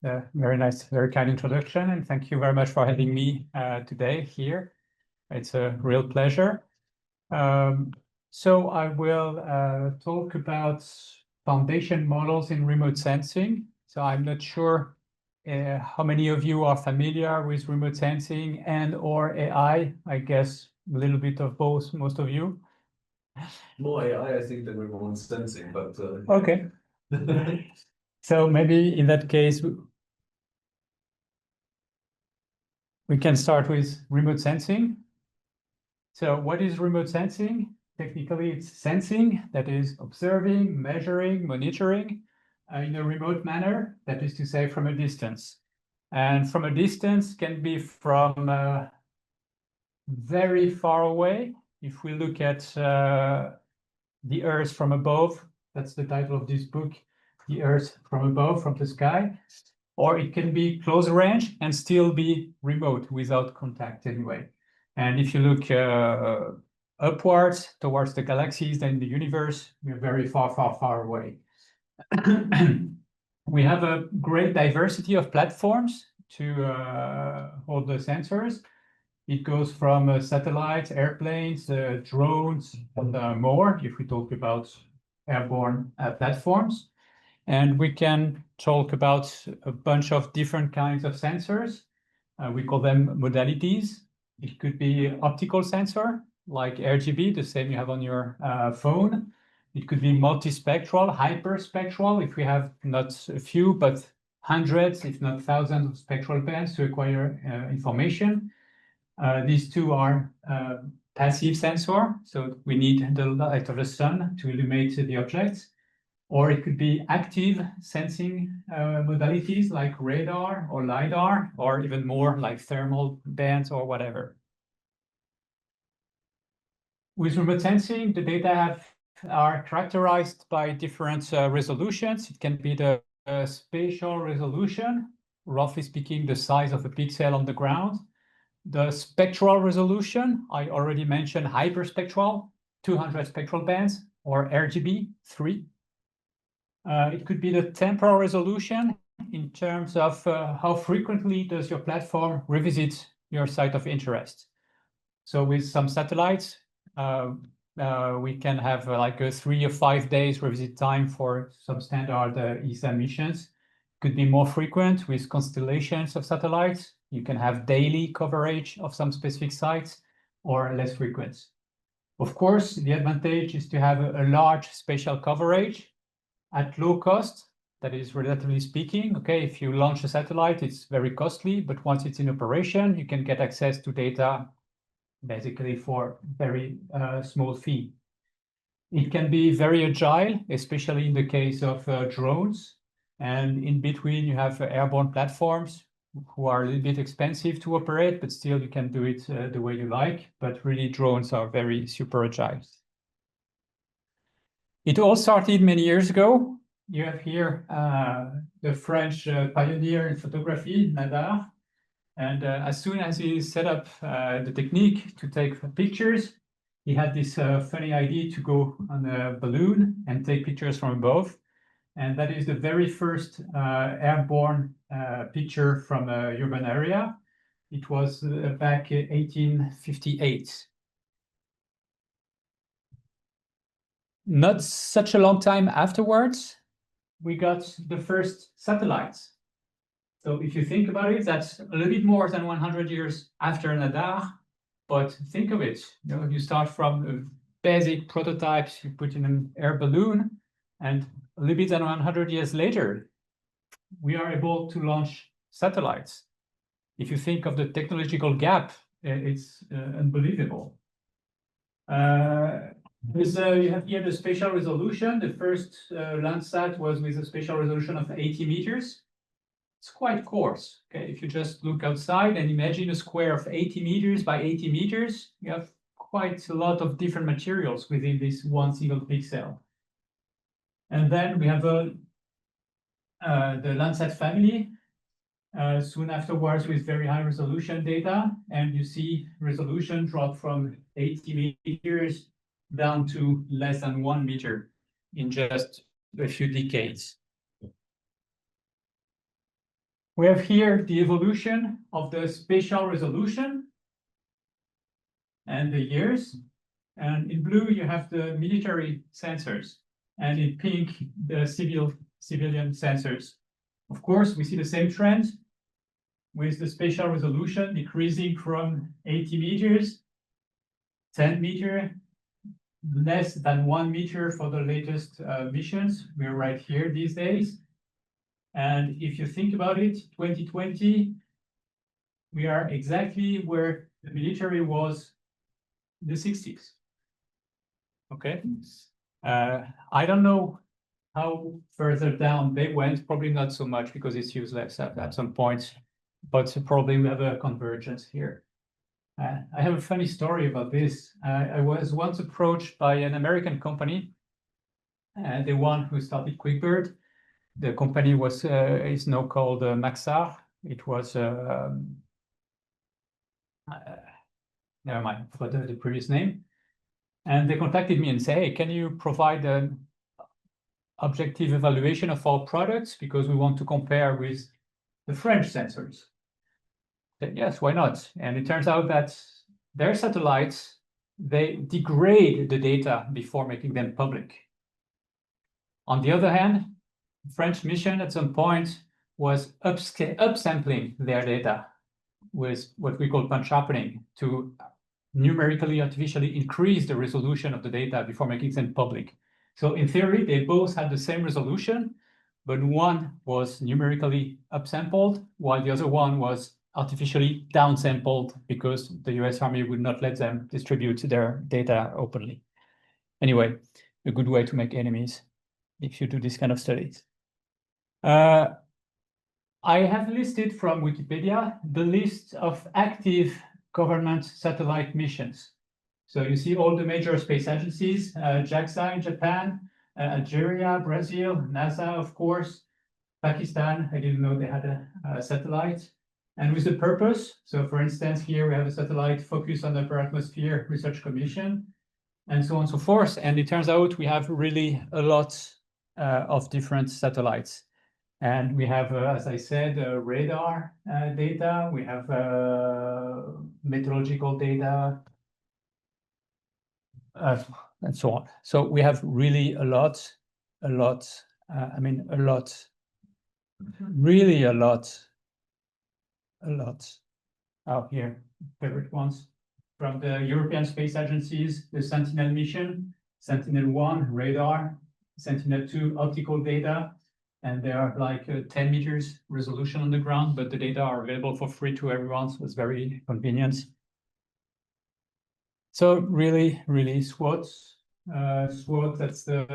Very nice, very kind introduction, and thank you very much for having me today here. It's a real pleasure. So I will talk about foundation models in remote sensing. So I'm not sure how many of you are familiar with remote sensing and or AI. I guess a little bit of both, most of you. More AI, I think, than remote sensing, but okay. So maybe in that case, we can start with remote sensing. So what is remote sensing? Technically, it's sensing, that is observing, measuring, monitoring in a remote manner, that is to say from a distance. And from a distance can be from very far away. If we look at the Earth from above, that's the title of this book, The Earth from Above, from the sky. Or it can be close range and still be remote without contact anyway. And if you look upwards towards the galaxies, then the universe, we're very far, far, far away. We have a great diversity of platforms to hold the sensors. It goes from satellites, airplanes, drones, and more, if we talk about airborne platforms. And we can talk about a bunch of different kinds of sensors. We call them modalities. It could be optical sensor, like RGB, the same you have on your phone. It could be multi-spectral, hyperspectral, if we have not a few, but hundreds, if not thousands of spectral bands to acquire information. These two are passive sensor, so we need the light of the sun to illuminate the objects. Or it could be active sensing modalities like radar or LiDAR, or even more like thermal bands or whatever. With remote sensing, the data are characterized by different resolutions. It can be the spatial resolution, roughly speaking, the size of a pixel on the ground. The spectral resolution, I already mentioned hyperspectral, 200 spectral bands, or RGB, 3. It could be the temporal resolution in terms of how frequently does your platform revisit your site of interest. So with some satellites, we can have like a 3 or 5 days revisit time for some standard ESA missions. Could be more frequent with constellations of satellites. You can have daily coverage of some specific sites, or less frequent. Of course, the advantage is to have a large spatial coverage at low cost, that is relatively speaking. Okay, if you launch a satellite, it's very costly, but once it's in operation, you can get access to data basically for very small fee. It can be very agile, especially in the case of drones. And in between, you have airborne platforms who are a little bit expensive to operate, but still you can do it the way you like. But really, drones are very super agile. It all started many years ago. You have here the French pioneer in photography, Nadar. And as soon as he set up the technique to take pictures, he had this funny idea to go on a balloon and take pictures from above. And that is the very first airborne picture from a urban area. It was back in 1858. Not such a long time afterwards, we got the first satellites. So if you think about it, that's a little bit more than 100 years after Nadar. But think of it, you start from basic prototypes, you put in an air balloon, and a little bit than 100 years later, we are able to launch satellites. If you think of the technological gap, it's unbelievable. You have here the spatial resolution. The first Landsat was with a spatial resolution of 80 meters. It's quite coarse. Okay, if you just look outside and imagine a square of 80 meters by 80 meters, you have quite a lot of different materials within this one single pixel. And then we have the Landsat family. Soon afterwards with very high resolution data, and you see resolution drop from 80 meters down to less than 1 meter in just a few decades. We have here the evolution of the spatial resolution and the years. And in blue, you have the military sensors. And in pink, the civilian sensors. Of course, we see the same trend with the spatial resolution decreasing from 80 meters, 10 meter, less than 1 meter for the latest missions. We're right here these days. And if you think about it, 2020, we are exactly where the military was in the 60s. Okay. I don't know how further down they went, probably not so much because it's useless at some point, but probably we have a convergence here. I have a funny story about this. I was once approached by an American company, the one who started QuickBird. The company was is now called Maxar. It was never mind for the previous name. And they contacted me and say, hey, can you provide an objective evaluation of our products because we want to compare with the French sensors? I said, yes, why not? And it turns out that their satellites, they degrade the data before making them public. On the other hand, the French mission at some point was upsampling their data with what we call punch sharpening to numerically artificially increase the resolution of the data before making them public. So in theory, they both had the same resolution, but one was numerically upsampled, while the other one was artificially downsampled because the US Army would not let them distribute their data openly. Anyway, a good way to make enemies if you do this kind of studies. I have listed from Wikipedia the list of active government satellite missions. So you see all the major space agencies, JAXA in Japan, Algeria, Brazil, NASA, of course, Pakistan. I didn't know they had a satellite. And with the purpose. So for instance, here we have a satellite focused on the Upper Atmosphere Research Commission, and so on and so forth. And it turns out we have really a lot of different satellites. And we have, as I said, radar data, we have meteorological data, and so on. So we have really a lot, really a lot. Oh, here, favorite ones. From the European Space Agencies, the Sentinel mission, Sentinel-1 radar, Sentinel-2 optical data, and they are like 10 meters resolution on the ground, but the data are available for free to everyone, so it's very convenient. So really, really SWOT, that's the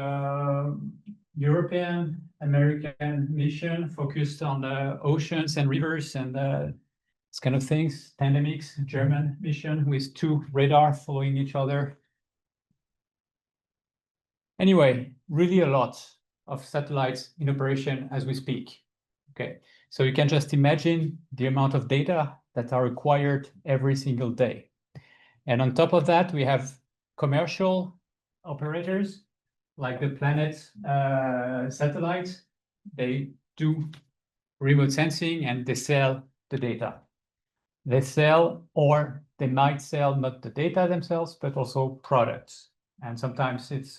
European American mission focused on the oceans and rivers and this kind of things. Pandemics, German mission with 2 radar following each other. Anyway, really a lot of satellites in operation as we speak. Okay, so you can just imagine the amount of data that are required every single day. And on top of that, we have commercial operators like the Planet satellites. They do remote sensing and they sell the data. They sell, or they might sell not the data themselves, but also products. And sometimes it's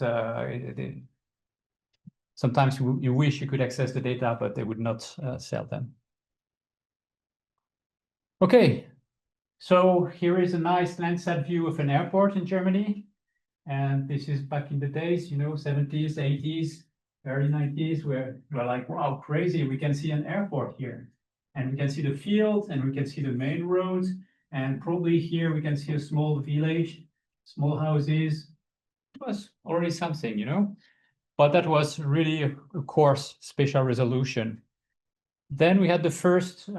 sometimes you wish you could access the data, but they would not sell them. Okay, so here is a nice Landsat view of an airport in Germany. And this is back in the days, you know, 70s, 80s, early 90s, where we're like, wow, crazy, we can see an airport here. And we can see the fields and we can see the main roads. And probably here we can see a small village, small houses. It was already something, you know. But that was really a coarse spatial resolution. Then we had the first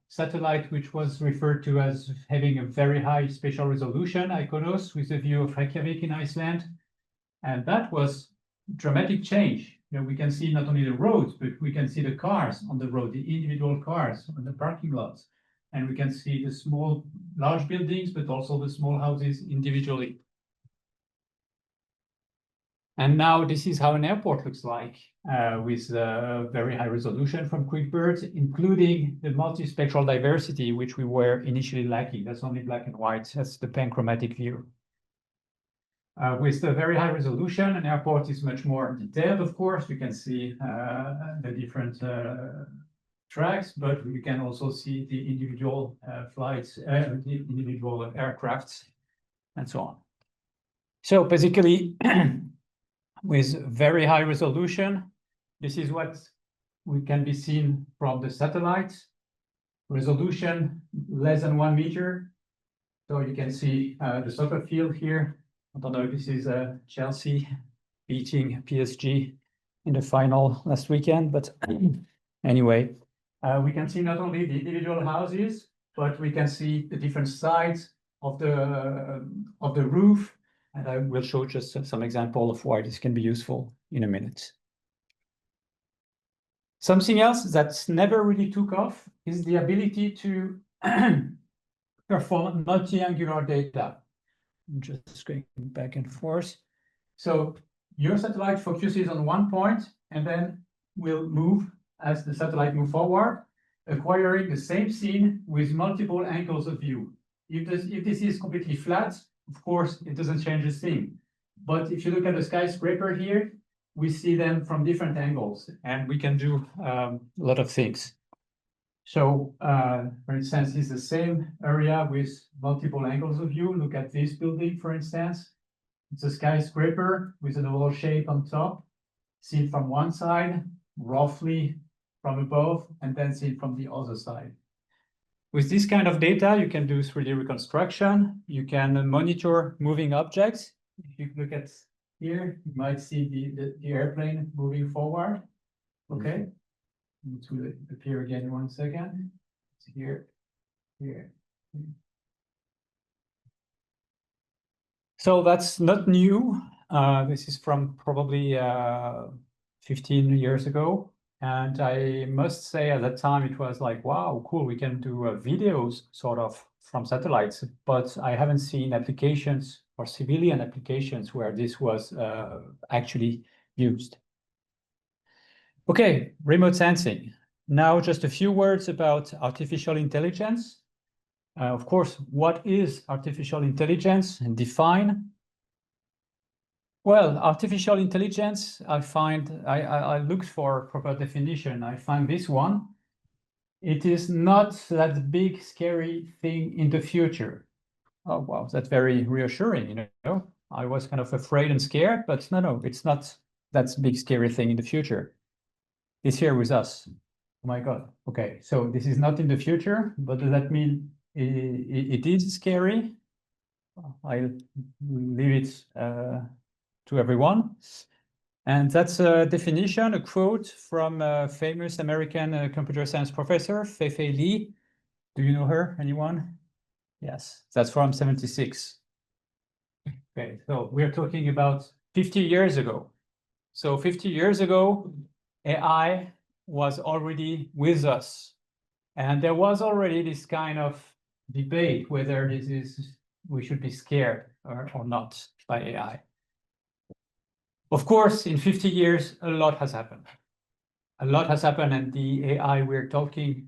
satellite, which was referred to as having a very high spatial resolution, Iconos, with a view of Reykjavik in Iceland. And that was dramatic change. You know, we can see not only the roads, but we can see the cars on the road, the individual cars on the parking lots. And we can see the small, large buildings, but also the small houses individually. And now this is how an airport looks like with very high resolution from QuickBird, including the multi-spectral diversity, which we were initially lacking. That's only black and white. That's the panchromatic view. With the very high resolution, an airport is much more detailed, of course. You can see the different tracks, but you can also see the individual flights, the individual aircrafts, and so on. So basically, with very high resolution, this is what we can be seen from the satellite. Resolution less than 1 meter. So you can see the soccer field here. I don't know if this is Chelsea beating PSG in the final last weekend, but anyway, we can see not only the individual houses, but we can see the different sides of the roof. And I will show just some example of why this can be useful in a minute. Something else that's never really took off is the ability to perform multi-angular data. I'm just going back and forth. So your satellite focuses on one point and then will move as the satellite moves forward, acquiring the same scene with multiple angles of view. If this is completely flat, of course, it doesn't change a thing. But if you look at the skyscraper here, we see them from different angles, and we can do a lot of things. So, for instance, it's the same area with multiple angles of view. Look at this building, for instance. It's a skyscraper with an oval shape on top, seen from one side, roughly from above, and then seen from the other side. With this kind of data, you can do 3D reconstruction. You can monitor moving objects. If you look at here, you might see the airplane moving forward. Okay. It will appear again in 1 second. It's here, here. So that's not new. This is from probably 15 years ago. And I must say at that time, it was like, wow, cool, we can do videos sort of from satellites, but I haven't seen applications or civilian applications where this was actually used. Okay, remote sensing. Now just a few words about artificial intelligence. Of course, what is artificial intelligence and define? Well, artificial intelligence, I looked for a proper definition. I find this one. It is not that big, scary thing in the future. Oh, wow, that's very reassuring, you know. I was kind of afraid and scared, but no, it's not that big, scary thing in the future. It's here with us. Oh my God. Okay, so this is not in the future, but does that mean it is scary? I'll leave it to everyone. And that's a definition, a quote from a famous American computer science professor, Fei-Fei Li. Do you know her, anyone? Yes, that's from 76. Okay, so we're talking about 50 years ago. So 50 years ago, AI was already with us. And there was already this kind of debate whether we should be scared or not by AI. Of course, in 50 years, a lot has happened. A lot has happened, and the AI we are doing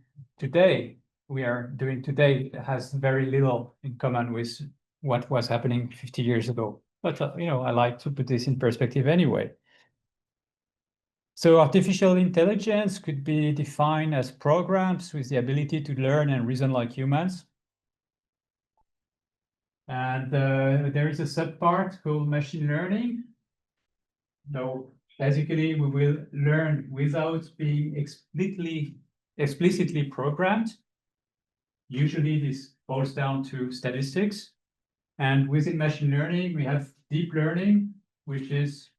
today has very little in common with what was happening 50 years ago. But, you know, I like to put this in perspective anyway. So artificial intelligence could be defined as programs with the ability to learn and reason like humans. And there is a subpart called machine learning. So basically, we will learn without being explicitly programmed. Usually, this boils down to statistics. And within machine learning, we have deep learning, which is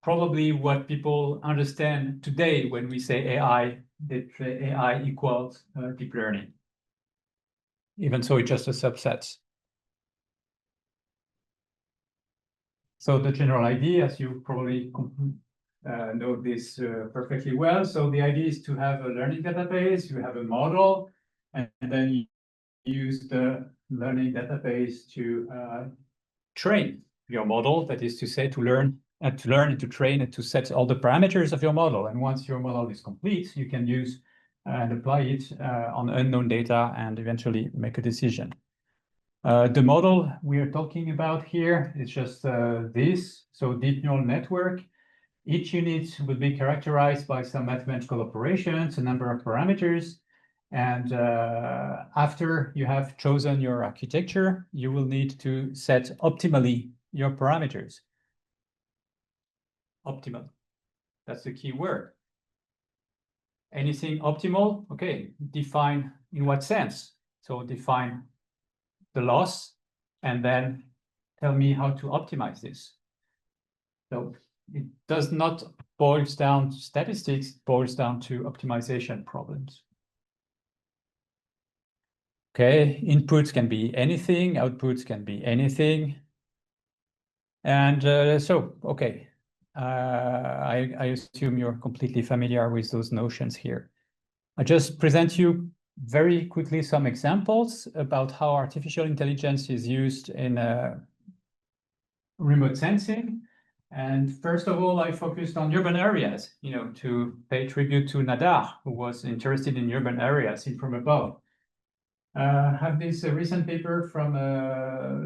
probably what people understand today when we say AI, that AI equals deep learning. Even so, it's just a subset. So the general idea, as you probably know this perfectly well. So the idea is to have a learning database, you have a model, and then you use the learning database to train your model, that is to say, to learn to learn and to train and to set all the parameters of your model. And once your model is complete, you can use and apply it on unknown data and eventually make a decision. The model we are talking about here is just this, so deep neural network. Each unit will be characterized by some mathematical operations, a number of parameters, and after you have chosen your architecture, you will need to set optimally your parameters. Optimal, that's the key word. Anything optimal, okay, define in what sense. So define the loss and then tell me how to optimize this. So it does not boil down to statistics, it boils down to optimization problems. Okay, inputs can be anything, outputs can be anything. And okay, I assume you're completely familiar with those notions here. I just present you very quickly some examples about how artificial intelligence is used in remote sensing. And first of all, I focused on urban areas, to pay tribute to Nadar, who was interested in urban areas, seen from above. I have this recent paper from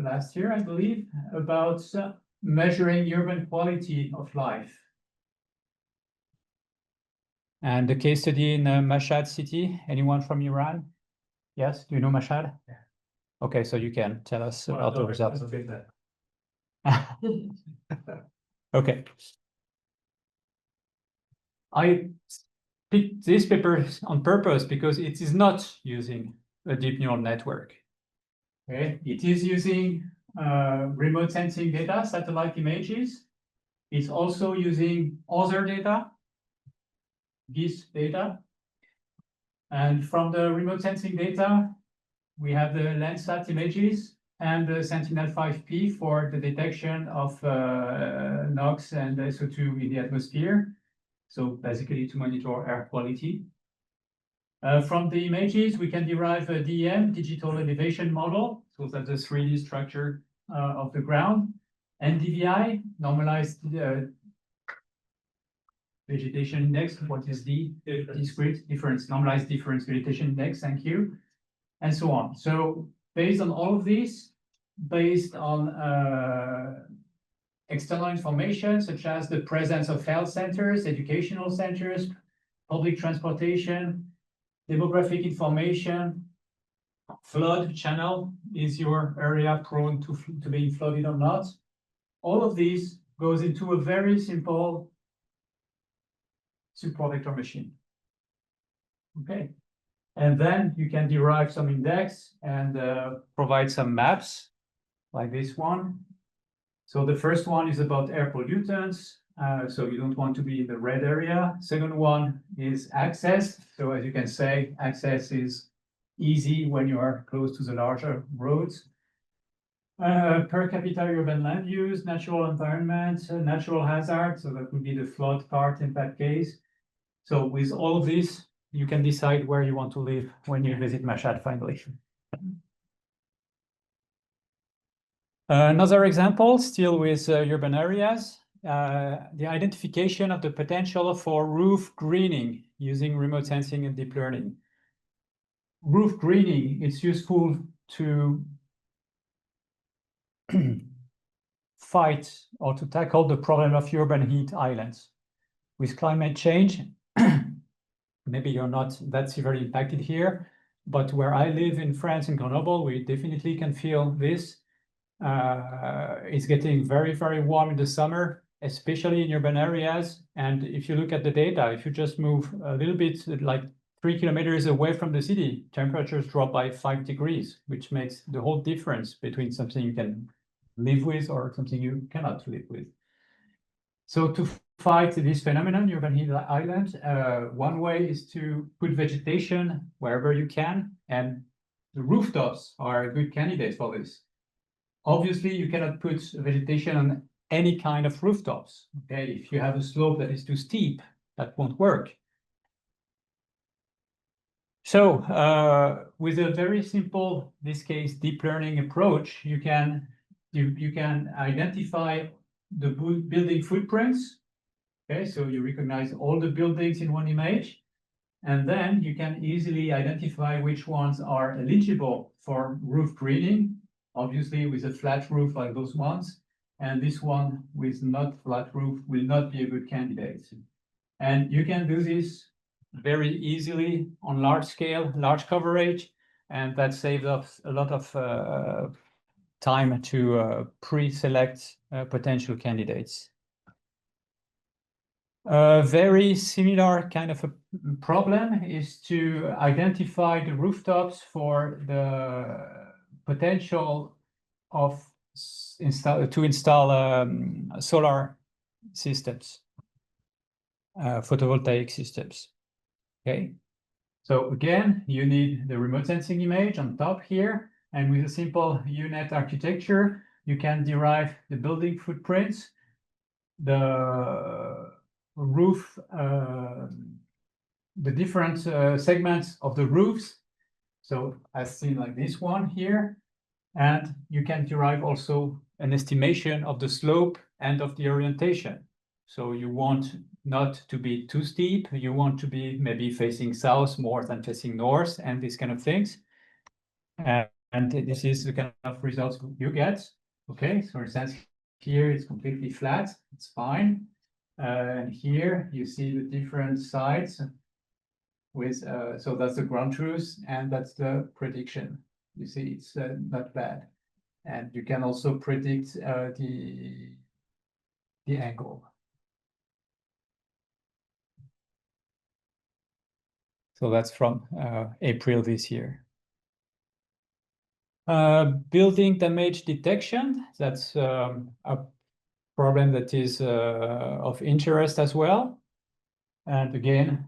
last year, I believe, about measuring urban quality of life. And the case study in Mashhad city. Anyone from Iran? Yes, do you know Mashhad? Yeah. Okay, so you can tell us about the results. Okay. I picked this paper on purpose because it is not using a deep neural network. Okay, it is using remote sensing data, satellite images. It's also using other data, GIS data. And from the remote sensing data, we have the Landsat images and the Sentinel-5P for the detection of NOx and SO2 in the atmosphere. So basically to monitor air quality. From the images, we can derive a DEM, digital elevation model. So that's the 3D structure of the ground. NDVI, normalized vegetation index. What is the discrete difference, normalized difference vegetation index? Thank you. And so on. So based on all of these, based on external information, such as the presence of health centers, educational centers, public transportation, demographic information, flood channel, is your area prone to being flooded or not? All of these goes into a very simple subprojector machine. Okay. And then you can derive some index and provide some maps like this one. So the first one is about air pollutants. So you don't want to be in the red area. Second one is access. So as you can say, access is easy when you are close to the larger roads. Per capita urban land use, natural environment, natural hazard. So that would be the flood part in that case. So with all of this, you can decide where you want to live when you visit Mashhad finally. Another example, still with urban areas, the identification of the potential for roof greening using remote sensing and deep learning. Roof greening is useful to fight or to tackle the problem of urban heat islands. With climate change, maybe you're not that severely impacted here, but where I live in France, in Grenoble, we definitely can feel this. It's getting very, very warm in the summer, especially in urban areas. And if you look at the data, if you just move a little bit, like 3 kilometers away from the city, temperatures drop by 5 degrees, which makes the whole difference between something you can live with or something you cannot live with. So to fight this phenomenon, urban heat island, one way is to put vegetation wherever you can, and the rooftops are a good candidate for this. Obviously, you cannot put vegetation on any kind of rooftops. Okay, if you have a slope that is too steep, that won't work. So with a very simple, in this case, deep learning approach, you can identify the building footprints. Okay, so you recognize all the buildings in one image, and then you can easily identify which ones are eligible for roof greening, obviously with a flat roof like those ones, and this one with not flat roof will not be a good candidate. And you can do this very easily on large scale, large coverage, and that saves us a lot of time to pre-select potential candidates. A very similar kind of a problem is to identify the rooftops for the potential of to install solar systems, photovoltaic systems. Okay, so again, you need the remote sensing image on top here, and with a simple UNet architecture, you can derive the building footprints, the roof, the different segments of the roofs. So as seen like this one here, and you can derive also an estimation of the slope and of the orientation. So you want not to be too steep, you want to be maybe facing south more than facing north, and these kind of things. And this is the kind of results you get. Okay, so in a sense, here it's completely flat, it's fine. And here you see the different sides with, so that's the ground truth and that's the prediction. You see, it's not bad. And you can also predict the angle. So that's from April this year. Building damage detection, that's a problem that is of interest as well. And again,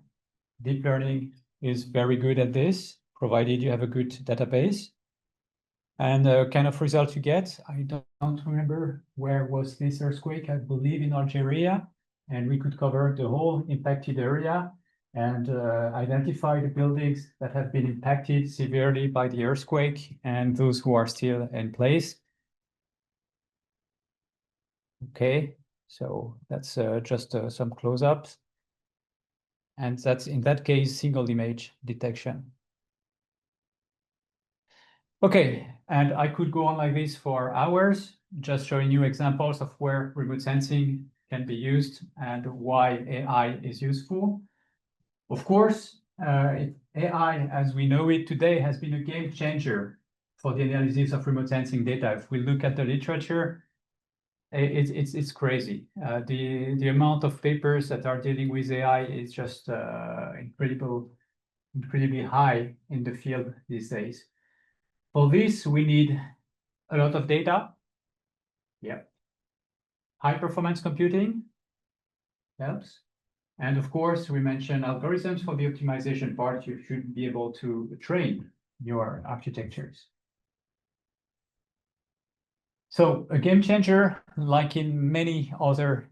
deep learning is very good at this, provided you have a good database. And the kind of result you get, I don't remember where was this earthquake, I believe in Algeria. And we could cover the whole impacted area and identify the buildings that have been impacted severely by the earthquake and those who are still in place. Okay, so that's just some close-ups. And that's, in that case, single image detection. Okay, and I could go on like this for hours, just showing you examples of where remote sensing can be used and why AI is useful. Of course, AI, as we know it today, has been a game changer for the analysis of remote sensing data. If we look at the literature, it's crazy. The amount of papers that are dealing with AI is just incredibly high in the field these days. For this, we need a lot of data. Yeah. High performance computing helps. And of course, we mentioned algorithms for the optimization part. You should be able to train your architectures. So a game changer, like in many other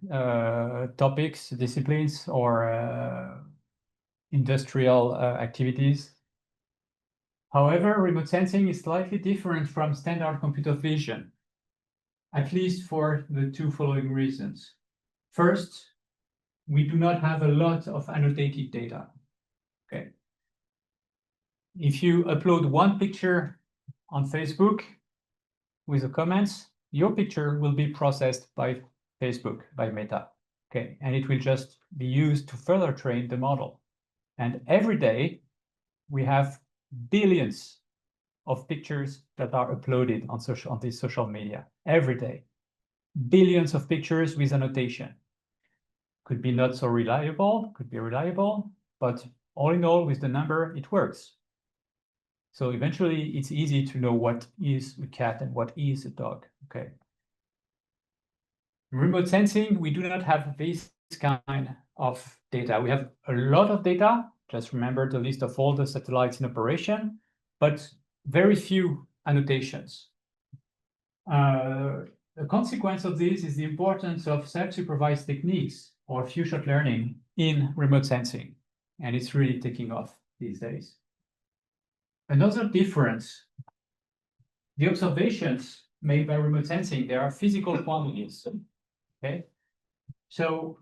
topics, disciplines, or industrial activities. However, remote sensing is slightly different from standard computer vision, at least for the two following reasons. First, we do not have a lot of annotated data. Okay. If you upload one picture on Facebook with the comments, your picture will be processed by Facebook, by Meta. Okay, and it will just be used to further train the model. And every day, we have billions of pictures that are uploaded on this social media. Every day. Billions of pictures with annotation. Could be not so reliable, could be reliable, but all in all, with the number, it works. So eventually, it's easy to know what is a cat and what is a dog. Okay. Remote sensing, we do not have this kind of data. We have a lot of data. Just remember the list of all the satellites in operation, but very few annotations. The consequence of this is the importance of self-supervised techniques or few-shot learning in remote sensing, and it's really taking off these days. Another difference, the observations made by remote sensing, there are physical quantities. Okay, so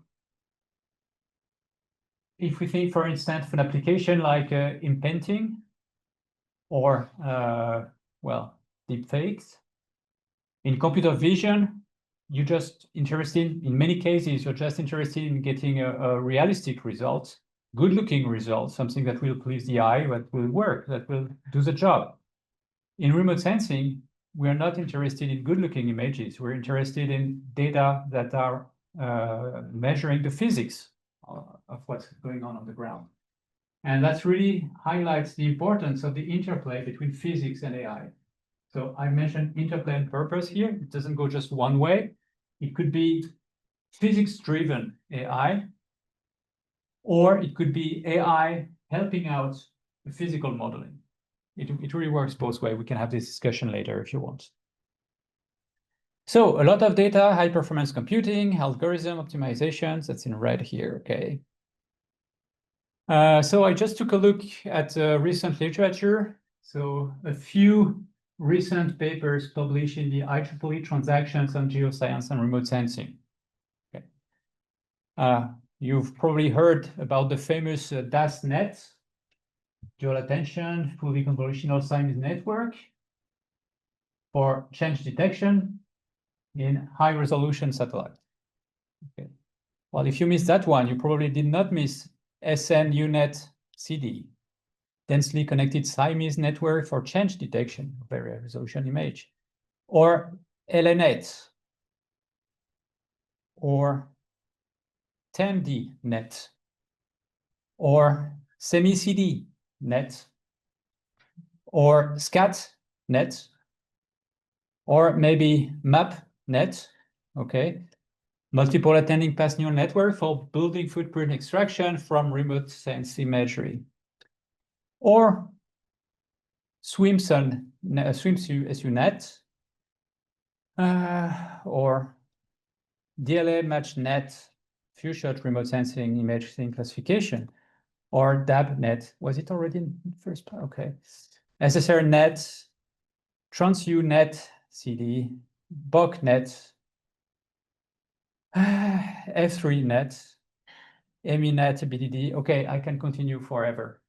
if we think, for instance, of an application like imprinting or, well, deepfakes, in computer vision, you're just interested, in many cases, you're just interested in getting a realistic result, good-looking result, something that will please the eye, that will work, that will do the job. In remote sensing, we are not interested in good-looking images. We're interested in data that are measuring the physics of what's going on the ground. And that really highlights the importance of the interplay between physics and AI. So I mentioned interplay and purpose here. It doesn't go just one way. It could be physics-driven AI, or it could be AI helping out the physical modeling. It really works both ways. We can have this discussion later if you want. So a lot of data, high performance computing, algorithm optimizations, that's in red here, okay. So I just took a look at recent literature. So a few recent papers published in the IEEE Transactions on Geoscience and Remote Sensing. Okay. You've probably heard about the famous DASnet, Dual Attention Fully Convolutional Siamese Network for change detection in high-resolution satellite. Okay. Well, if you missed that one, you probably did not miss SN-UNet CD, densely connected Siamese network for change detection of very high resolution image, or LNet, or TEMD-net, or semi-CD net, or SCAT-net, or maybe MAP-net, okay? Multiple attending path neural network for building footprint extraction from remote sense imagery. Or SwimSUNet, or DLA MatchNet, few-shot remote sensing image thing classification, or DABNet. Was it already in the first part? Okay. SSRNet, TransUNet CD, BOCnet, F3net, EMINet, BDD. Okay, I can continue forever.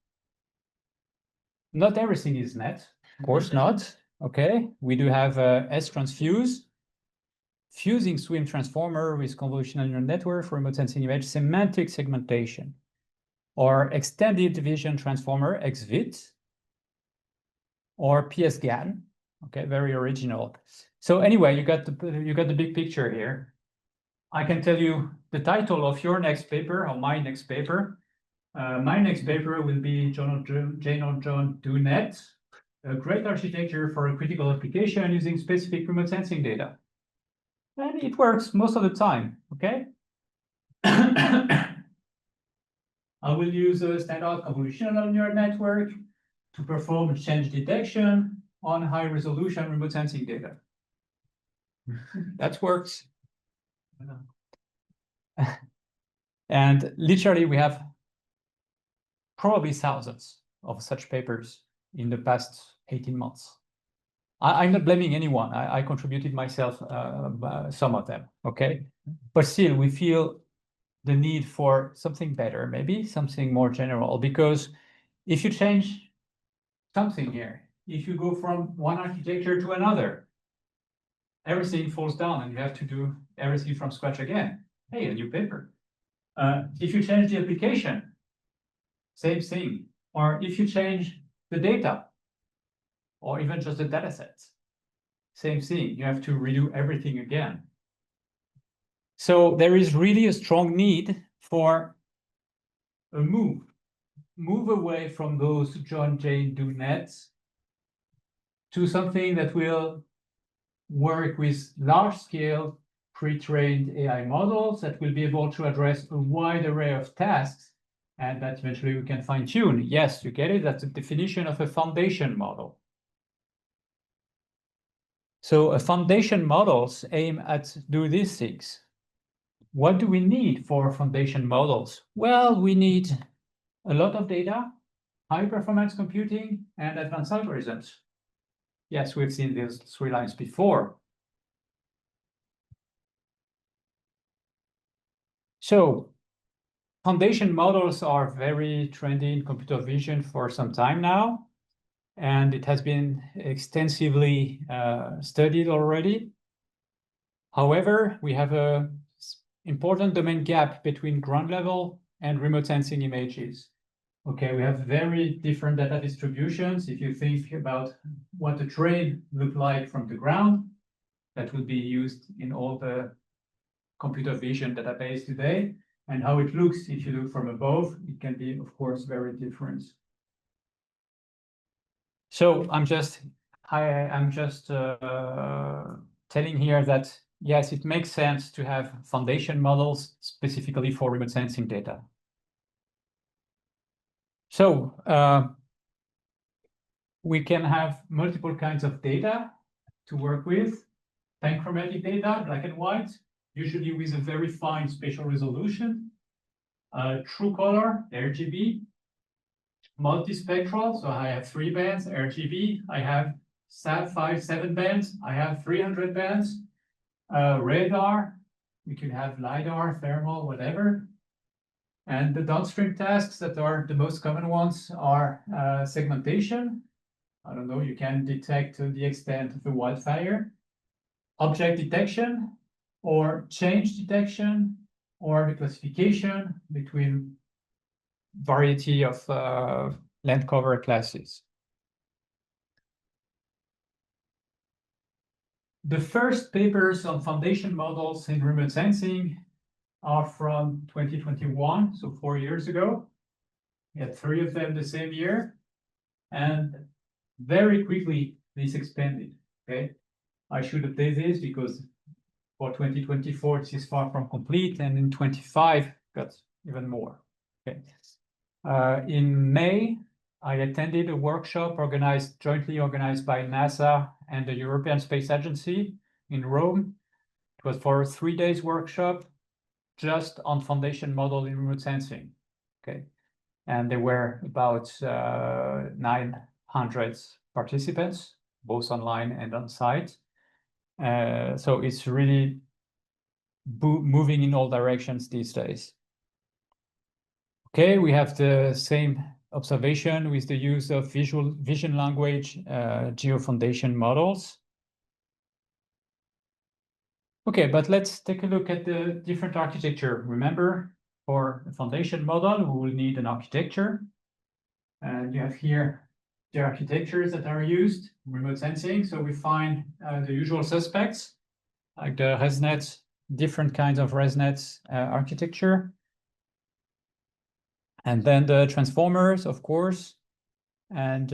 Not everything is net, of course not. Okay, we do have S-transfuse, fusing swim transformer with convolutional neural network for remote sensing image semantic segmentation, or extended vision transformer, XVIT, or PSGAN. Okay, very original. So anyway, you got the big picture here. I can tell you the title of your next paper or my next paper. My next paper will be Jane or John Do Net, a great architecture for a critical application using specific remote sensing data. And it works most of the time, okay? I will use a standard convolutional neural network to perform change detection on high-resolution remote sensing data. That works. And literally, we have probably thousands of such papers in the past 18 months. I'm not blaming anyone. I contributed myself some of them, okay? But still, we feel the need for something better, maybe something more general, because if you change something here, if you go from one architecture to another, everything falls down and you have to do everything from scratch again. Hey, a new paper. If you change the application, same thing. Or if you change the data, or even just the data sets, same thing. You have to redo everything again. So there is really a strong need for a move away from those John Jane Do nets to something that will work with large-scale pre-trained AI models that will be able to address a wide array of tasks, and that eventually we can fine-tune. Yes, you get it. That's the definition of a foundation model. So a foundation models aim at do these things. What do we need for foundation models? Well, we need a lot of data, high-performance computing, and advanced algorithms. Yes, we've seen these three lines before. So foundation models are very trendy in computer vision for some time now, and it has been extensively studied already. However, we have an important domain gap between ground level and remote sensing images. Okay, we have very different data distributions. If you think about what a train looked like from the ground, that will be used in all the computer vision database today, and how it looks if you look from above, it can be, of course, very different. So I'm just telling here that yes, it makes sense to have foundation models specifically for remote sensing data. So we can have multiple kinds of data to work with. Panchromatic data, black and white, usually with a very fine spatial resolution. True color, RGB. Multi-spectral, so I have 3 bands, RGB. I have 7 bands. I have 300 bands. Radar, we could have LiDAR, thermal, whatever. And the downstream tasks that are the most common ones are segmentation. I don't know, you can detect the extent of a wildfire. Object detection, or change detection, or the classification between variety of land cover classes. The first papers on foundation models in remote sensing are from 2021, so 4 years ago. We had 3 of them the same year, and very quickly this expanded. Okay, I should update this because for 2024 this is far from complete, and in 25 got even more. Okay. In May, I attended a workshop jointly organized by NASA and the European Space Agency in Rome. It was for a 3 days workshop just on foundation model in remote sensing. Okay, and there were about 900 participants, both online and on site. So it's really moving in all directions these days. Okay, we have the same observation with the use of vision language geofoundation models. Okay, but let's take a look at the different architecture. Remember, for a foundation model, we will need an architecture. And you have here the architectures that are used in remote sensing. So we find the usual suspects, like the ResNet, different kinds of ResNet architecture. And then the transformers, of course, and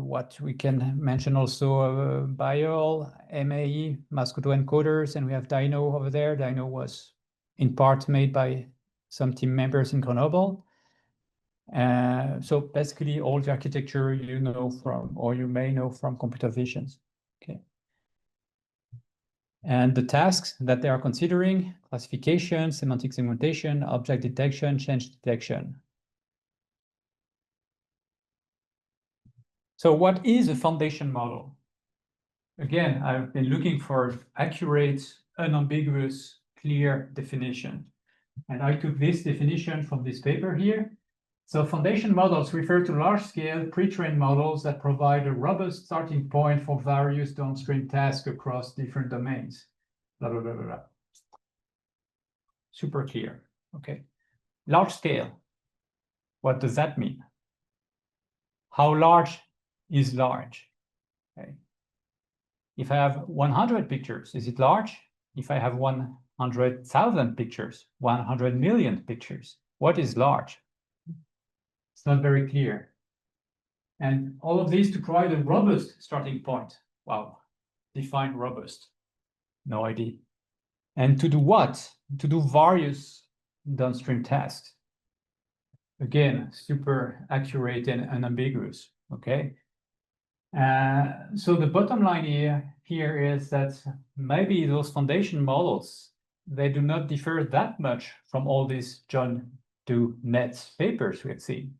what we can mention also, BIOL, MAE, mass encoders, and we have Dino over there. Dino was in part made by some team members in Grenoble. So basically all the architecture you know from, or you may know from computer vision. Okay. And the tasks that they are considering: classification, semantic segmentation, object detection, change detection. So what is a foundation model? Again, I've been looking for accurate, unambiguous, clear definition. And I took this definition from this paper here. So foundation models refer to large-scale pre-trained models that provide a robust starting point for various downstream tasks across different domains. Blah, blah, blah, blah, blah. Super clear. Okay. Large scale. What does that mean? How large is large? Okay. If I have 100 pictures, is it large? If I have 100,000 pictures, 100 million pictures, what is large? It's not very clear. And all of these to provide a robust starting point. Wow, define robust. No idea. And to do what? To do various downstream tasks. Again, super accurate and unambiguous, okay? So the bottom line here is that maybe those foundation models, they do not differ that much from all these John Doe Netz papers we have seen.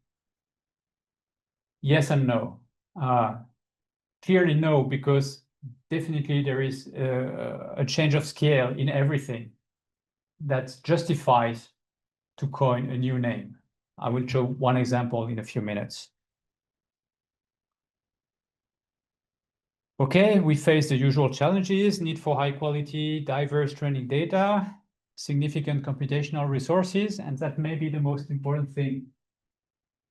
Yes and no. Clearly no, because definitely there is a change of scale in everything. that justifies to coin a new name. I will show one example in a few minutes. Okay, we face the usual challenges: need for high quality, diverse training data, significant computational resources, and that may be the most important thing.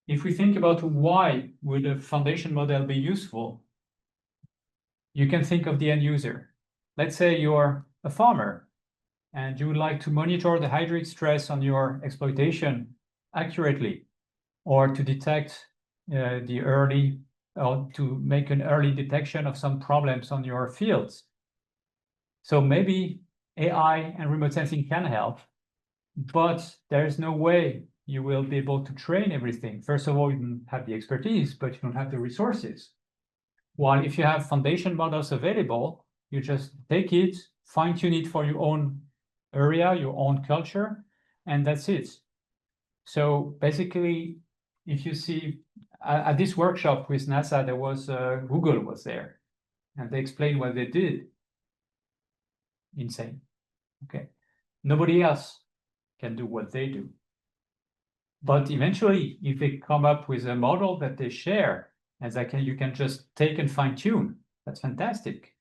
If we think about why would a foundation model be useful, you can think of the end user. Let's say you're a farmer and you would like to monitor the hydraulic stress on your exploitation accurately, or to detect or to make an early detection of some problems on your fields. So maybe AI and remote sensing can help, but there's no way you will be able to train everything. First of all, you don't have the expertise, but you don't have the resources. While if you have foundation models available, you just take it, fine-tune it for your own area, your own culture, and that's it. So basically, if you see at this workshop with NASA, there was Google was there, and they explained what they did. Insane. Okay, nobody else can do what they do. But eventually, if they come up with a model that they share, and you can just take and fine tune, that's fantastic.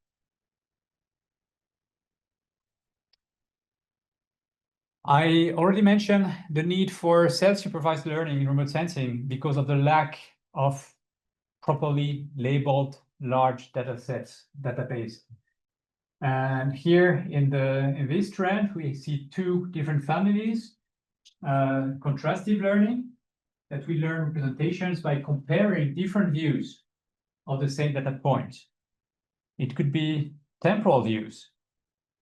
I already mentioned the need for self-supervised learning in remote sensing because of the lack of properly labeled large database. And here in this trend, we see two different families: contrastive learning, that we learn representations by comparing different views of the same data point. It could be temporal views.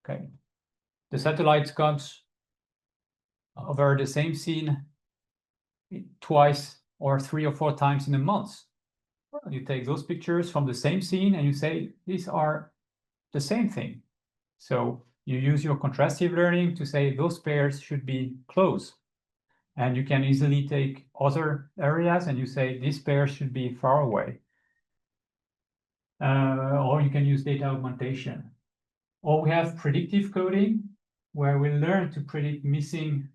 Okay, the satellite comes over the same scene twice or 3 or 4 times in a month. You take those pictures from the same scene and you say, these are the same thing. So you use your contrastive learning to say those pairs should be close. And you can easily take other areas and you say this pair should be far away. Or you can use data augmentation. Or we have predictive coding, where we learn to predict missing,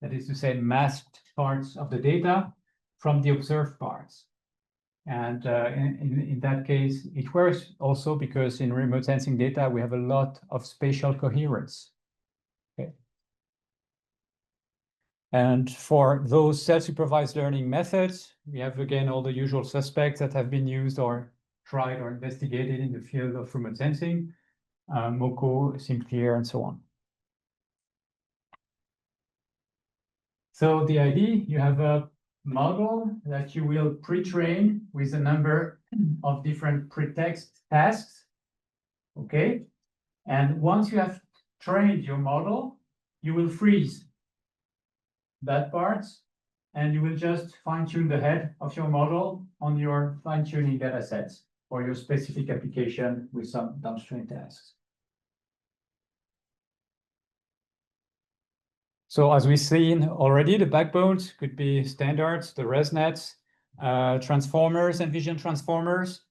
that is to say, masked parts of the data from the observed parts. And in that case, it works also because in remote sensing data, we have a lot of spatial coherence. Okay. And for those self-supervised learning methods, we have, again, all the usual suspects that have been used or tried or investigated in the field of remote sensing, MOCO, SimClear, and so on. So the idea, you have a model that you will pre-train with a number of different pretext tasks, okay? And once you have trained your model, you will freeze that part, and you will just fine-tune the head of your model on your fine-tuning data sets for your specific application with some downstream tasks. So as we've seen already, the backbones could be standards, the ResNets, transformers and vision transformers.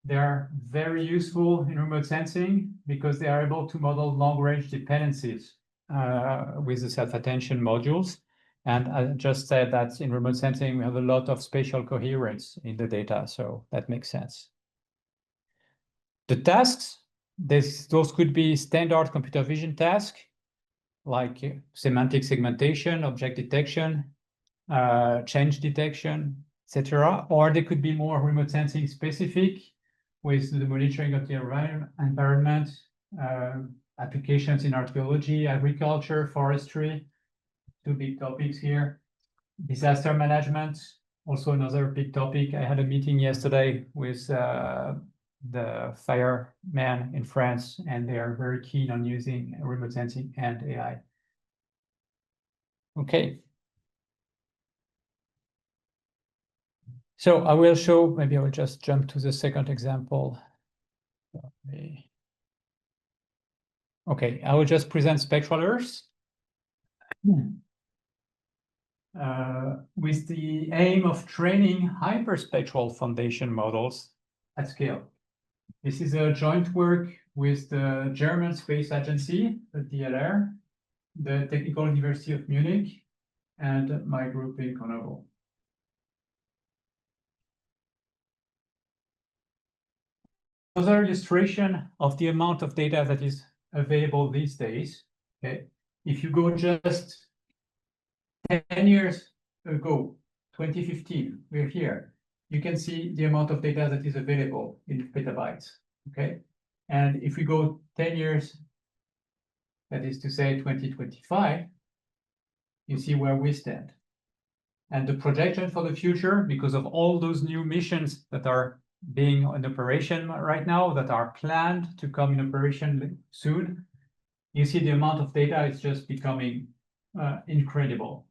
They are very useful in remote sensing because they are able to model long-range dependencies with the self-attention modules. And I just said that in remote sensing, we have a lot of spatial coherence in the data, so that makes sense. The tasks, those could be standard computer vision tasks, like semantic segmentation, object detection, change detection, etc. Or they could be more remote sensing specific with the monitoring of the environment, applications in archaeology, agriculture, forestry, two big topics here. Disaster management, also another big topic. I had a meeting yesterday with the firemen in France, and they are very keen on using remote sensing and AI. Okay. So I will show, maybe I will just jump to the second example. Okay, I will just present spectral Earth with the aim of training hyperspectral foundation models at scale. This is a joint work with the German Space Agency, the DLR, the Technical University of Munich, and my group in Grenoble. Another illustration of the amount of data that is available these days. Okay, if you go just 10 years ago, 2015, we're here. You can see the amount of data that is available in petabytes. Okay, and if we go 10 years, that is to say 2025, you see where we stand. And the projection for the future, because of all those new missions that are being in operation right now, that are planned to come in operation soon, you see the amount of data is just becoming incredible.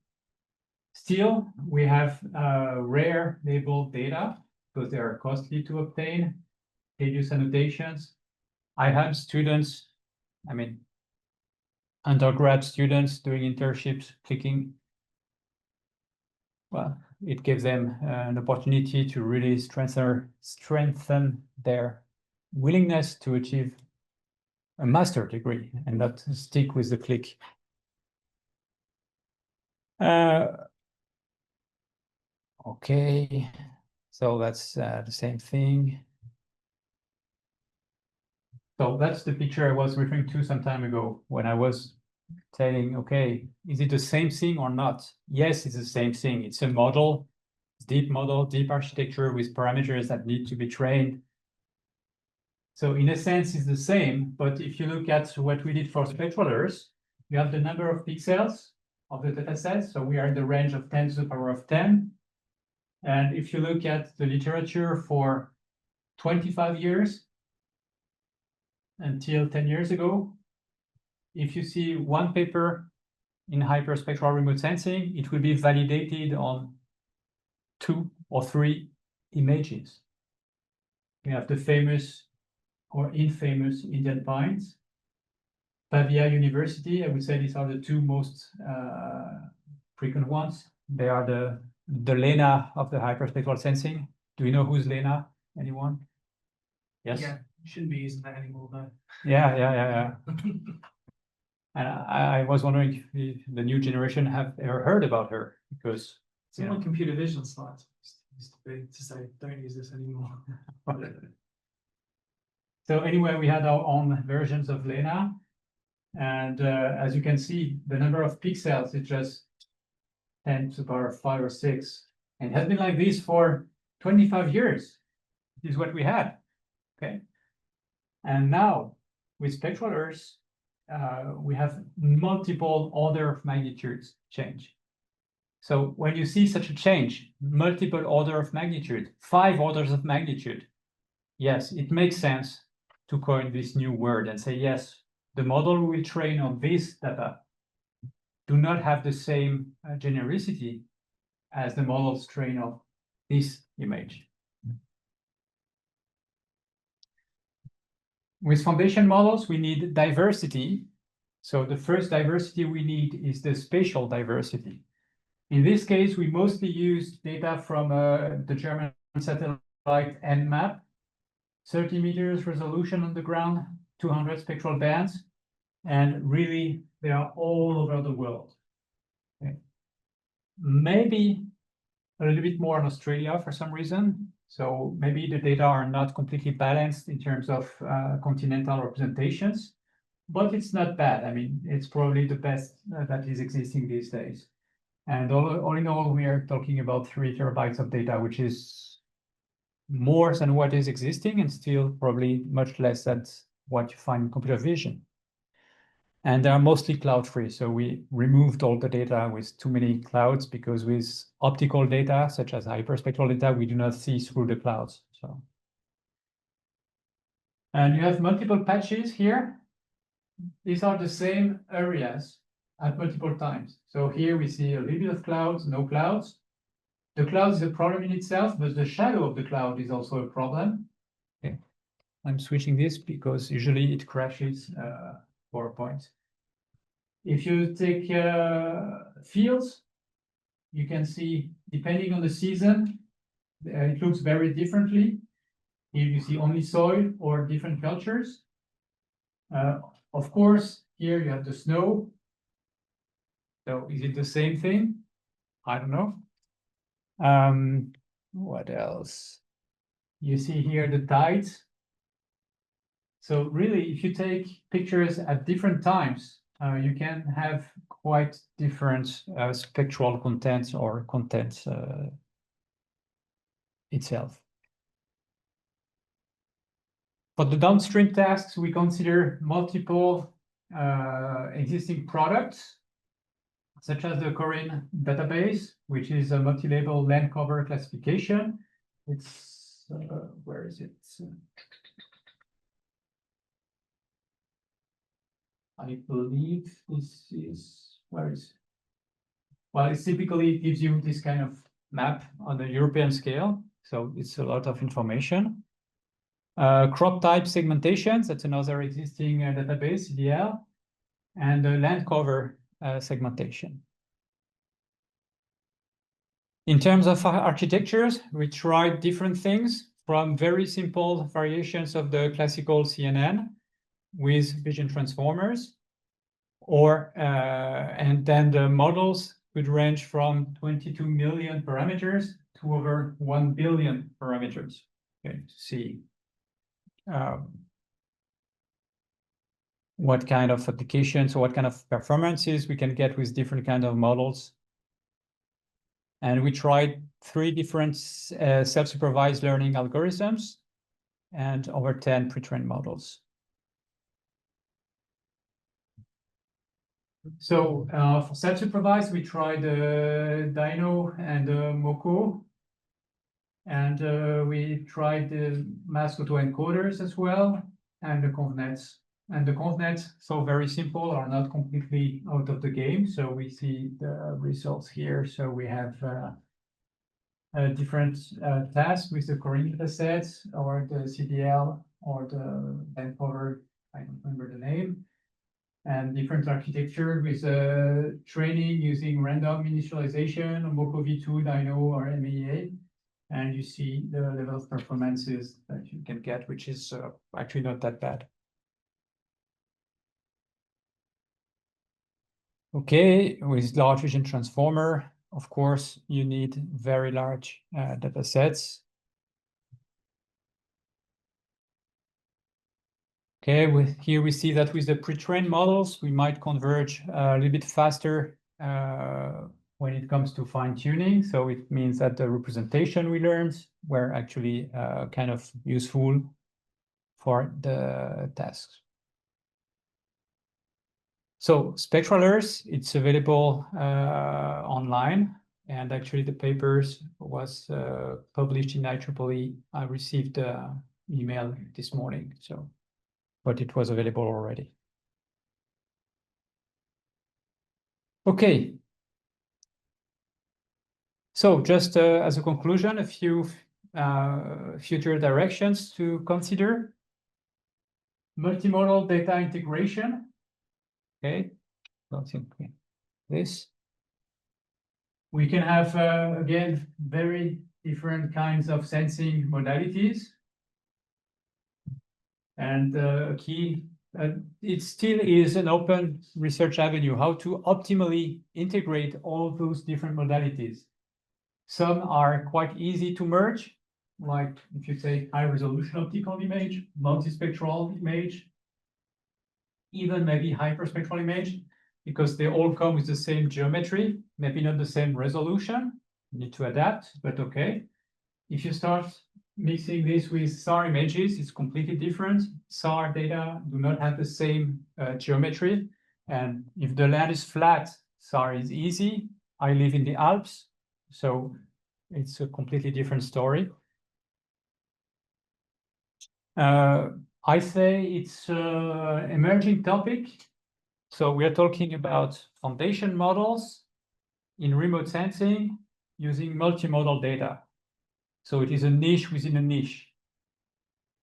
Still, we have rare labeled data because they are costly to obtain, tedious annotations. I had students, undergrad students doing internships, clicking. Well, it gives them an opportunity to really strengthen their willingness to achieve a master degree and not stick with the click. Okay, so that's the same thing. So that's the picture I was referring to some time ago when I was saying, okay, is it the same thing or not? Yes, it's the same thing. It's a model, deep architecture with parameters that need to be trained. So in a sense, it's the same, but if you look at what we did for spectralers, you have the number of pixels of the dataset. So we are in the range of 10 to the power of 10. And if you look at the literature for 25 years until 10 years ago, if you see one paper in hyperspectral remote sensing, it will be validated on 2 or 3 images. We have the famous or infamous Indian pines. Pavia University, I would say these are the 2 most frequent ones. They are the Lena of the hyperspectral sensing. Do you know who's Lena? Anyone? Yes? Yeah, shouldn't be using that anymore though. Yeah. And I was wondering if the new generation have ever heard about her, because It's on my computer vision slides. Used to be to say don't use this anymore. So anyway, we had our own versions of Lena, and as you can see, the number of pixels is just 10 to the power of 5 or 6, and it has been like this for 25 years. This is what we had. Okay, and now with spectralers, we have multiple order of magnitudes change. So when you see such a change, multiple order of magnitude, 5 orders of magnitude, yes, it makes sense to coin this new word and say, yes, the model we will train on this data do not have the same genericity as the models trained on this image. With foundation models, we need diversity. So the first diversity we need is the spatial diversity. In this case, we mostly use data from the German satellite Nmap, 30 meters resolution on the ground, 200 spectral bands, and really they are all over the world. Okay. Maybe a little bit more in Australia for some reason. So maybe the data are not completely balanced in terms of continental representations, but it's not bad. I mean, it's probably the best that is existing these days. And all in all, we are talking about 3 terabytes of data, which is more than what is existing and still probably much less than what you find in computer vision. And they are mostly cloud-free. So we removed all the data with too many clouds, because with optical data, such as hyperspectral data, we do not see through the clouds. So, and you have multiple patches here. These are the same areas at multiple times. So here we see a little bit of clouds, no clouds. The cloud is a problem in itself, but the shadow of the cloud is also a problem. Okay. I'm switching this because usually it crashes PowerPoint. If you take fields, you can see, depending on the season, it looks very differently. Here you see only soil or different cultures. Of course, here you have the snow. So is it the same thing? I don't know. What else? You see here the tides. So really, if you take pictures at different times, you can have quite different spectral contents or contents itself. For the downstream tasks, we consider multiple existing products, such as the Korean database, which is a multi-label land cover classification. It's, where is it? I believe this is, where is it? Well, it typically gives you this kind of map on the European scale. So it's a lot of information. Crop type segmentations, that's another existing database, CDL, and land cover segmentation. In terms of architectures, we tried different things, from very simple variations of the classical CNN with vision transformers, and then the models could range from 22 million parameters to over 1 billion parameters. Okay, to see what kind of applications or what kind of performances we can get with different kind of models. And we tried 3 different self-supervised learning algorithms and over 10 pre-trained models. So for self-supervised, we tried Dino and Moko. And we tried the mask autoencoders as well, and the convnets. And the convnets, so very simple, are not completely out of the game. So we see the results here. So we have different tasks with the Korean datasets, or the CDL, or the encoder, I don't remember the name, and different architecture with training using random initialization, Moko V2, Dino, or MEA. And you see the level of performances that you can get, which is actually not that bad. Okay, with large vision transformer, of course, you need very large data sets. Okay, here we see that with the pre-trained models, we might converge a little bit faster when it comes to fine-tuning. So it means that the representation we learned were actually kind of useful for the tasks. So Spectral Earth, it's available online, and actually the papers was published in IEEE. I received an email this morning, so but it was available already. Okay. So just as a conclusion, a few future directions to consider. Multimodal data integration. Okay, don't think this. We can have, again, very different kinds of sensing modalities. And it still is an open research avenue, how to optimally integrate all those different modalities. Some are quite easy to merge, like if you take high resolution optical image, multi-spectral image, even maybe hyperspectral image, because they all come with the same geometry, maybe not the same resolution. You need to adapt, but okay. If you start mixing this with SAR images, it's completely different. SAR data do not have the same geometry. And if the land is flat, SAR is easy. I live in the Alps, so it's a completely different story. I say it's an emerging topic. So we are talking about foundation models in remote sensing using multimodal data. So it is a niche within a niche.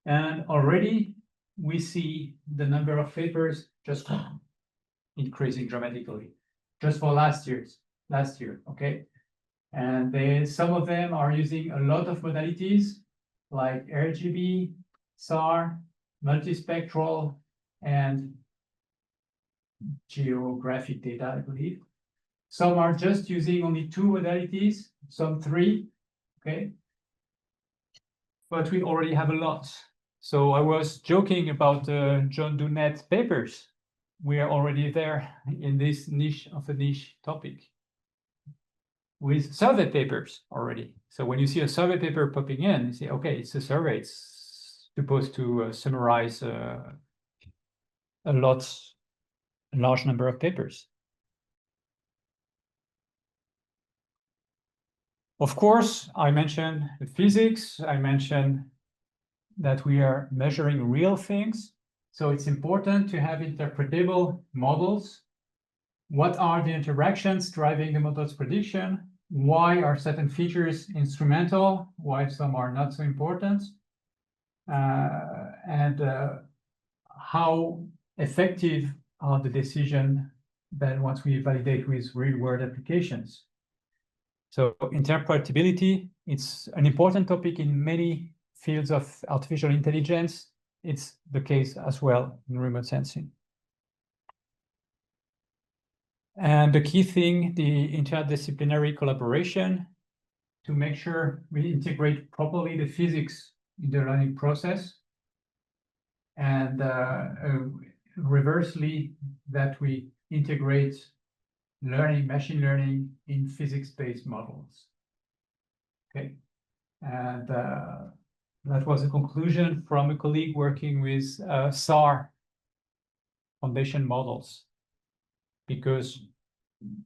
And already we see the number of papers just increasing dramatically, just for last year, okay? And some of them are using a lot of modalities like RGB, SAR, multispectral, and geographic data, I believe. Some are just using only 2 modalities, some 3, okay? But we already have a lot. So I was joking about the John Dunnett papers. We are already there in this niche of a niche topic with survey papers already. So when you see a survey paper popping in, you say, okay, it's a survey. It's supposed to summarize a large number of papers. Of course, I mentioned the physics. I mentioned that we are measuring real things. So it's important to have interpretable models. What are the interactions driving the model's prediction? Why are certain features instrumental? Why some are not so important? And how effective are the decisions then once we validate with real-world applications? So interpretability, it's an important topic in many fields of artificial intelligence. It's the case as well in remote sensing. And the key thing, the interdisciplinary collaboration to make sure we integrate properly the physics in the learning process. And reversely, that we integrate learning, machine learning in physics-based models. Okay, and that was a conclusion from a colleague working with SAR foundation models. Because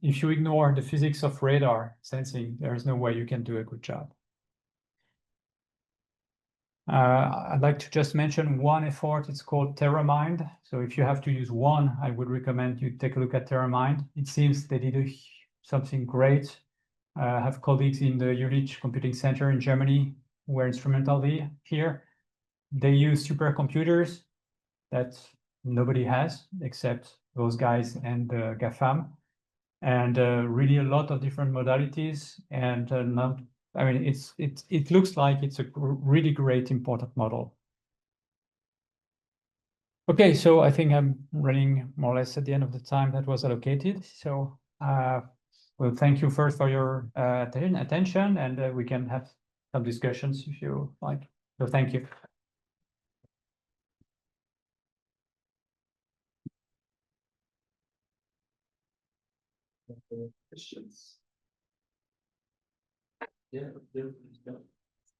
if you ignore the physics of radar sensing, there is no way you can do a good job. I'd like to just mention one effort. It's called TerraMind. So if you have to use one, I would recommend you take a look at TerraMind. It seems they did something great. I have colleagues in the Jülich Computing Center in Germany who were instrumental here. They use supercomputers that nobody has except those guys and GAFAM. And really a lot of different modalities and I mean, it looks like it's a really great, important model. Okay, so I think I'm running more or less at the end of the time that was allocated. So, well, thank you first for your attention, and we can have some discussions if you like. So, thank you. Questions? Yeah.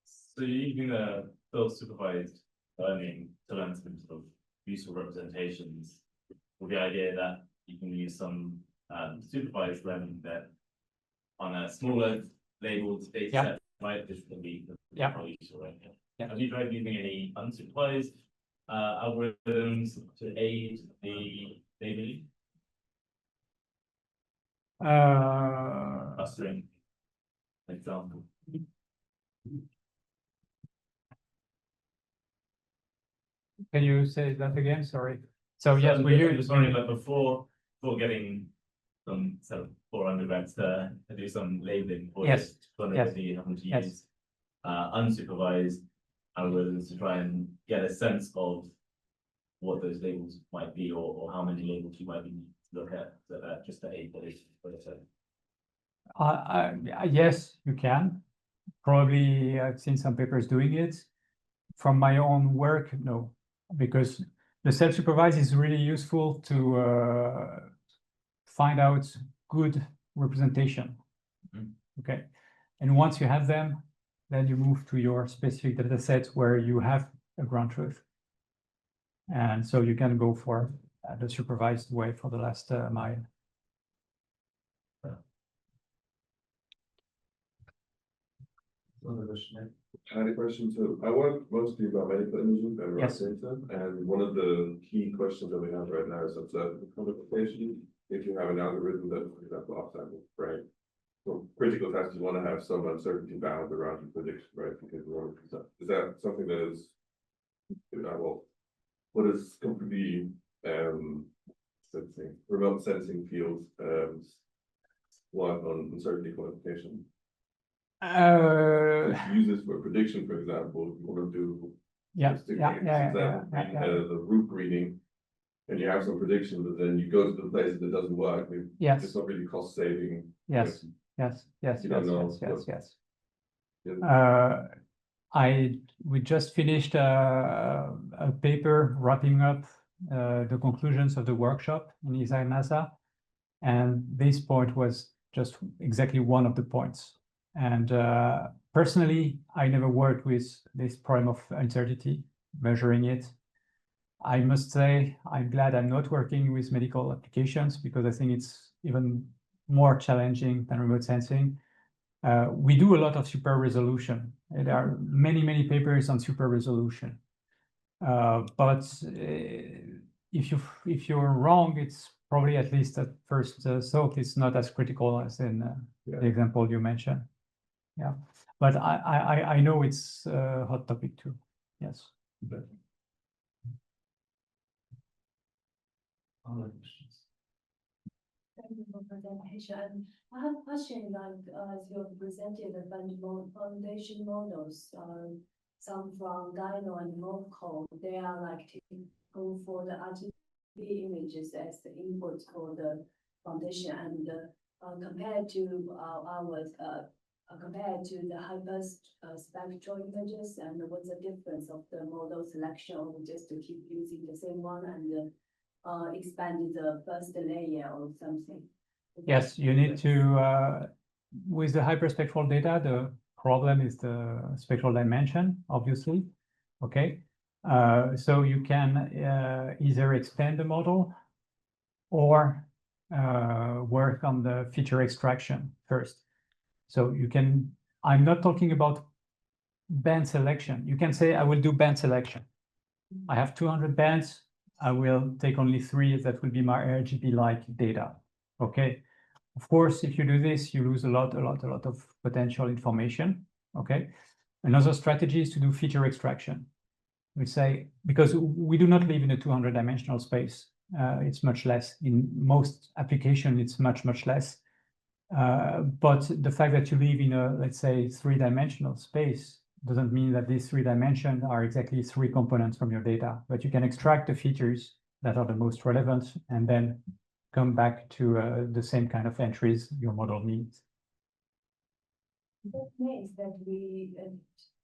So you're using a self-supervised learning to learn some sort of useful representations with the idea that you can use some supervised learning that on a smaller labeled data set, right? This can be probably useful, right? Yeah. Have you tried using any unsupervised algorithms to aid the labeling? Clustering, example. Can you say that again? Sorry. So yes, we use. Sorry, but before getting some sort of for undergrads to do some labeling for yes, having to use unsupervised algorithms to try and get a sense of what those labels might be or how many labels you might be needing to look at, so that just to aid the yes, you can. Probably I've seen some papers doing it. From my own work, no, because the self-supervised is really useful to find out good representation. Okay, and once you have them, then you move to your specific data set where you have a ground truth. And so you can go for the supervised way for the last mile. I had a question too. I work mostly about medical imaging and Yes. data, and one of the key questions that we have right now is observable quantification. If you have an algorithm that, for example, observable, right? So critical tasks, you want to have some uncertainty bound around your prediction, right? Because you want to, is that something that is, well, what is completely sensing, remote sensing fields work on uncertainty quantification? Use this for prediction, for example, if you want to do the root reading and you have some prediction, but then you go to the places that doesn't work, Yes. it's not really cost saving. Yes. Yes. Yes. You don't know Yes. Yeah. We just finished a paper wrapping up the conclusions of the workshop in NASA, and this point was just exactly one of the points. And personally, I never worked with this problem of uncertainty, measuring it. I must say, I'm glad I'm not working with medical applications because I think it's even more challenging than remote sensing. We do a lot of super resolution. There are many papers on super resolution. But if you're wrong, it's probably at least at first thought it's not as critical as in the example you mentioned. Yeah, but I know it's a hot topic too. Yes. Other questions? Thank you for presentation. I have a question like as you have presented the foundation models, some from Dino and Morpho, they are like to go for the RGB images as the input for the foundation, and compared to compared to the hyperspectral images, and what's the difference of the model selection, or just to keep using the same one and expand the first layer or something? Yes, you need to, with the hyperspectral data, the problem is the spectral dimension, obviously. Okay, so you can either expand the model or work on the feature extraction first. So you can, I'm not talking about band selection. You can say, I will do band selection. I have 200 bands. I will take only 3 that will be my RGB-like data. Okay. Of course, if you do this, you lose a lot of potential information. Okay. Another strategy is to do feature extraction. We say, because we do not live in a 200-dimensional space. It's much less. In most applications, it's much less. But the fact that you live in a, let's say, 3-dimensional space doesn't mean that these 3 dimensions are exactly 3 components from your data, but you can extract the features that are the most relevant and then come back to the same kind of entries your model needs. That means that we,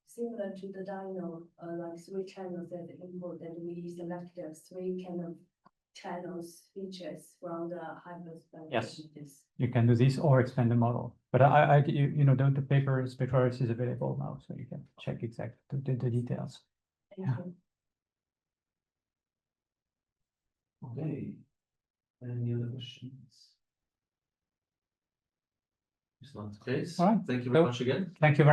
similar to the Dino, like 3 channels that input, that we select the 3 kind of channels features from the hyperspectral. Yes. images. You can do this or expand the model. But you know, the paper Spectralis is available now, so you can check exactly the details. Thank Yeah. you. Okay. Any other questions? It's not the case. All right. Thank you very So- much again. Thank you very much.